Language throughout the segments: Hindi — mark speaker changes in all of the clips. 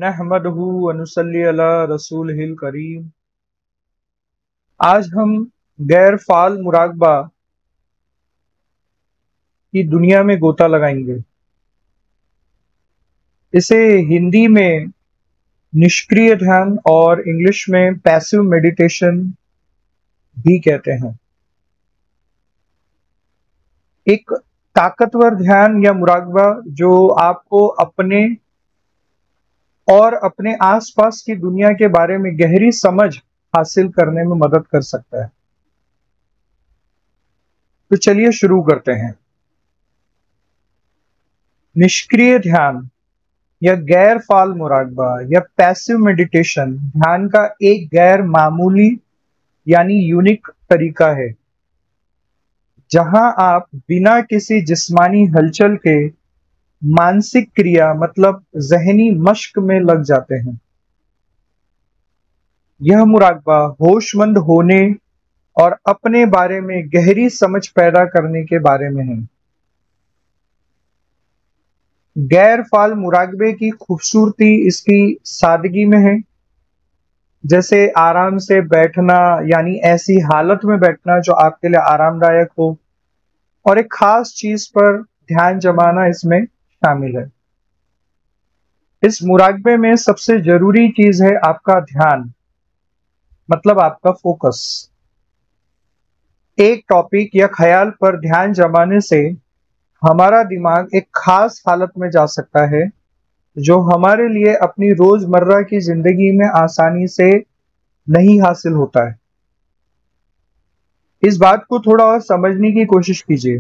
Speaker 1: नहमदहू व नुसल्ली अला रसूलिहिल करीम। आज हम गैर फाल मुराकबा की दुनिया में गोता लगाएंगे। इसे हिंदी में निष्क्रिय ध्यान और इंग्लिश में पैसिव मेडिटेशन भी कहते हैं। एक ताकतवर ध्यान या मुराकबा जो आपको अपने और अपने आसपास की दुनिया के बारे में गहरी समझ हासिल करने में मदद कर सकता है। तो चलिए शुरू करते हैं। निष्क्रिय ध्यान या गैर फाल मुराकबा या पैसिव मेडिटेशन ध्यान का एक गैर मामूली यानी यूनिक तरीका है जहां आप बिना किसी जिस्मानी हलचल के मानसिक क्रिया मतलब जहनी मश्क में लग जाते हैं। यह मुराकबा होशमंद होने और अपने बारे में गहरी समझ पैदा करने के बारे में है। गैर फाल मुराकबे की खूबसूरती इसकी सादगी में है, जैसे आराम से बैठना यानी ऐसी हालत में बैठना जो आपके लिए आरामदायक हो और एक खास चीज पर ध्यान जमाना इसमें शामिल है। इस मुराकबे में सबसे जरूरी चीज है आपका ध्यान, मतलब आपका फोकस। एक टॉपिक या ख्याल पर ध्यान जमाने से हमारा दिमाग एक खास हालत में जा सकता है जो हमारे लिए अपनी रोजमर्रा की जिंदगी में आसानी से नहीं हासिल होता है। इस बात को थोड़ा और समझने की कोशिश कीजिए।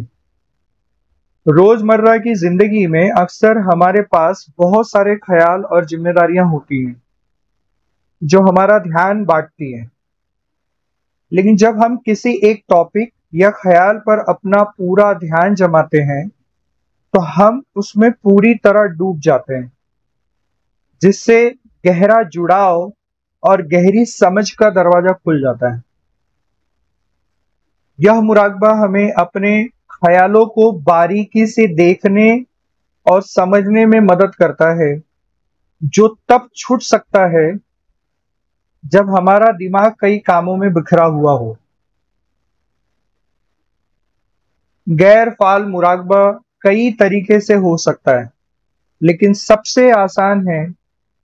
Speaker 1: रोजमर्रा की जिंदगी में अक्सर हमारे पास बहुत सारे ख्याल और जिम्मेदारियां होती हैं जो हमारा ध्यान बांटती हैं, लेकिन जब हम किसी एक टॉपिक या ख्याल पर अपना पूरा ध्यान जमाते हैं तो हम उसमें पूरी तरह डूब जाते हैं, जिससे गहरा जुड़ाव और गहरी समझ का दरवाजा खुल जाता है। यह मुराकबा हमें अपने ख्यालों को बारीकी से देखने और समझने में मदद करता है, जो तब छूट सकता है जब हमारा दिमाग कई कामों में बिखरा हुआ हो। गैर फाल मुराकबा कई तरीके से हो सकता है, लेकिन सबसे आसान है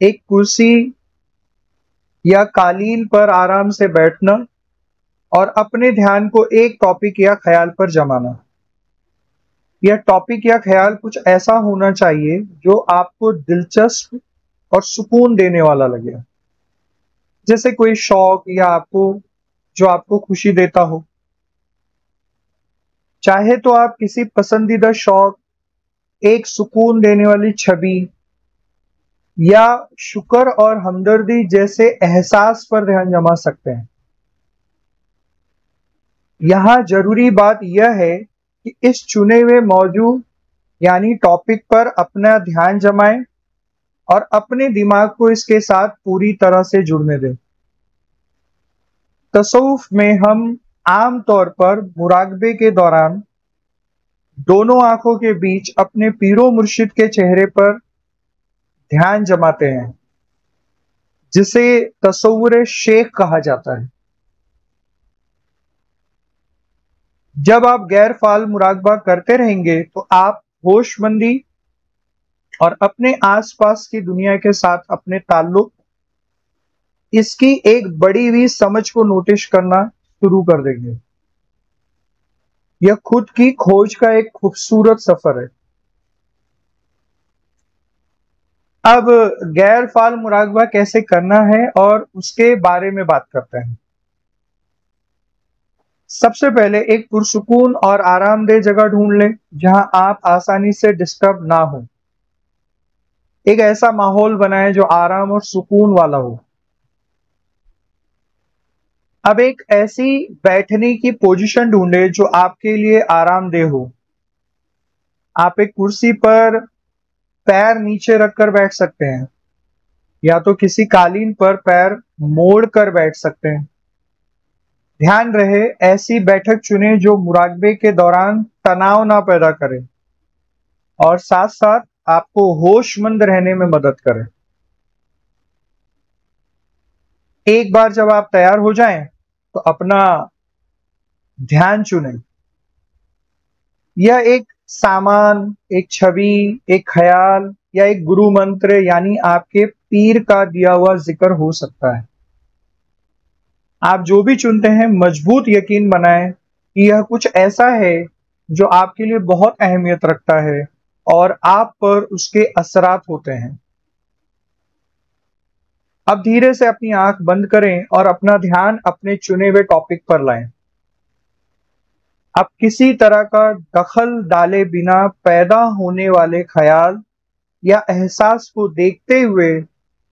Speaker 1: एक कुर्सी या कालीन पर आराम से बैठना और अपने ध्यान को एक टॉपिक या ख्याल पर जमाना। यह टॉपिक या ख्याल कुछ ऐसा होना चाहिए जो आपको दिलचस्प और सुकून देने वाला लगे, जैसे कोई शौक या जो आपको खुशी देता हो। चाहे तो आप किसी पसंदीदा शौक, एक सुकून देने वाली छवि या शुक्र और हमदर्दी जैसे एहसास पर ध्यान जमा सकते हैं। यहां जरूरी बात यह है कि इस चुने हुए मौजू यानी टॉपिक पर अपना ध्यान जमाएं और अपने दिमाग को इसके साथ पूरी तरह से जुड़ने दें। तसव्वुफ में हम आम तौर पर मुराकबे के दौरान दोनों आंखों के बीच अपने पीरो मुर्शिद के चेहरे पर ध्यान जमाते हैं, जिसे तसव्वुर शेख कहा जाता है। जब आप गैर फाल मुराकबा करते रहेंगे तो आप होशमंदी और अपने आसपास की दुनिया के साथ अपने ताल्लुक, इसकी एक बड़ी हुई समझ को नोटिस करना शुरू कर देंगे। यह खुद की खोज का एक खूबसूरत सफर है। अब गैर फाल मुराकबा कैसे करना है और उसके बारे में बात करते हैं। सबसे पहले एक पुरसुकून और आरामदेह जगह ढूंढ लें जहां आप आसानी से डिस्टर्ब ना हो। एक ऐसा माहौल बनाएं जो आराम और सुकून वाला हो। अब एक ऐसी बैठने की पोजीशन ढूंढें जो आपके लिए आरामदेह हो। आप एक कुर्सी पर पैर नीचे रखकर बैठ सकते हैं या तो किसी कालीन पर पैर मोड़ कर बैठ सकते हैं। ध्यान रहे ऐसी बैठक चुनें जो मुराकबे के दौरान तनाव ना पैदा करे और साथ साथ आपको होशमंद रहने में मदद करे। एक बार जब आप तैयार हो जाएं तो अपना ध्यान चुनें। यह एक सामान, एक छवि, एक ख्याल या एक गुरु मंत्र यानी आपके पीर का दिया हुआ जिक्र हो सकता है। आप जो भी चुनते हैं मजबूत यकीन बनाएं कि यह कुछ ऐसा है जो आपके लिए बहुत अहमियत रखता है और आप पर उसके असरात होते हैं। अब धीरे से अपनी आंख बंद करें और अपना ध्यान अपने चुने हुए टॉपिक पर लाएं। अब किसी तरह का दखल डाले बिना पैदा होने वाले ख्याल या एहसास को देखते हुए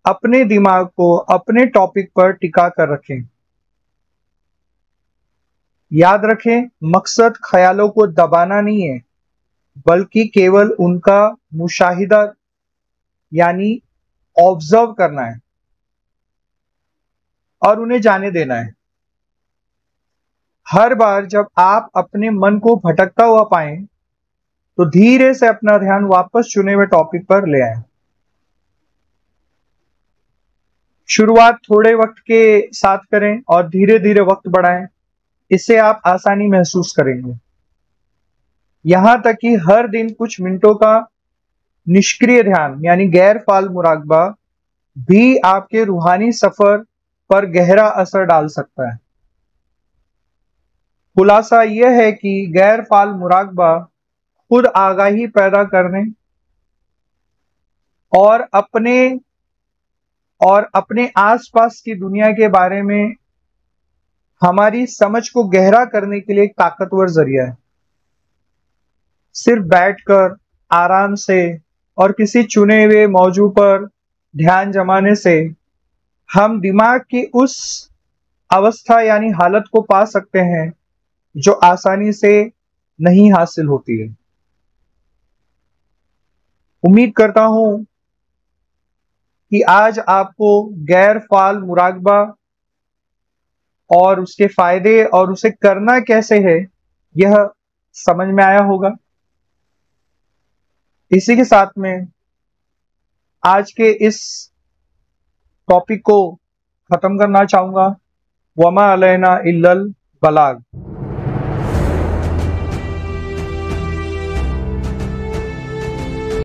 Speaker 1: अपने दिमाग को अपने टॉपिक पर टिका कर रखें। याद रखें, मकसद ख्यालों को दबाना नहीं है, बल्कि केवल उनका मुशाहिदा यानी ऑब्जर्व करना है और उन्हें जाने देना है। हर बार जब आप अपने मन को भटकता हुआ पाएं, तो धीरे से अपना ध्यान वापस चुने हुए टॉपिक पर ले आएं। शुरुआत थोड़े वक्त के साथ करें और धीरे धीरे वक्त बढ़ाएं। इससे आप आसानी महसूस करेंगे। यहां तक कि हर दिन कुछ मिनटों का निष्क्रिय ध्यान यानी गैर फाल मुराकबा भी आपके रूहानी सफर पर गहरा असर डाल सकता है। खुलासा यह है कि गैर फाल मुराकबा खुद आगाही पैदा करने और अपने आसपास की दुनिया के बारे में हमारी समझ को गहरा करने के लिए एक ताकतवर जरिया है। सिर्फ बैठकर आराम से और किसी चुने हुए मौजू पर ध्यान जमाने से हम दिमाग की उस अवस्था यानी हालत को पा सकते हैं जो आसानी से नहीं हासिल होती है। उम्मीद करता हूं कि आज आपको गैर फाल मुराकबा और उसके फायदे और उसे करना कैसे है यह समझ में आया होगा। इसी के साथ में आज के इस टॉपिक को खत्म करना चाहूंगा। वमा अलैना इल्लल बलाग।